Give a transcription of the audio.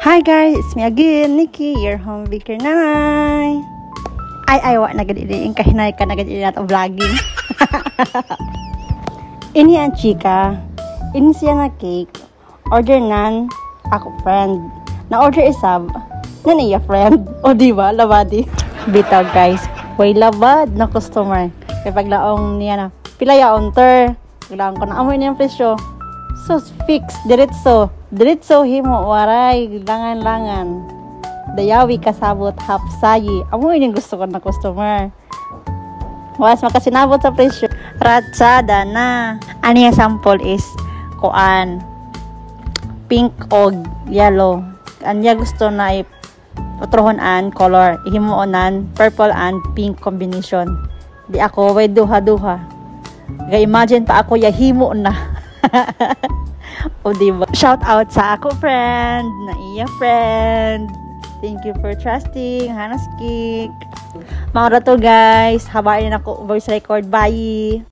Hi guys, it's me again, Nikki, your home baker nanay. Ay, wa nagadiin kahinay ka nagadiin nato vlogging. Ini ang chika. Ini siya na cake. Order nan ako friend. Na order isab. Nan iya friend. O diba, labadi. Bitaw guys. Way labad na customer. Kaya paglaong niya na. Pila ya onter. Paglaong ko na amoy niyang presyo. So fix, diretso. Diretso himo waray langan-langan. Dayawi kasabot hapsayi. Amoy yung gusto ko na customer. Was makasinabot sa presyo. Ratsada na. Ano yung sample is kuan pink o yellow. Anya gusto na ipatrohon an color. Ihimoonan purple and pink combination. Di ako way duha-duha. Ga-imagine pa ako yahimo na. O diba? Shout out sa ako friend, na iya friend. Thank you for trusting Hannah's Cake. Mga rato guys, habain ako voice record. Bye!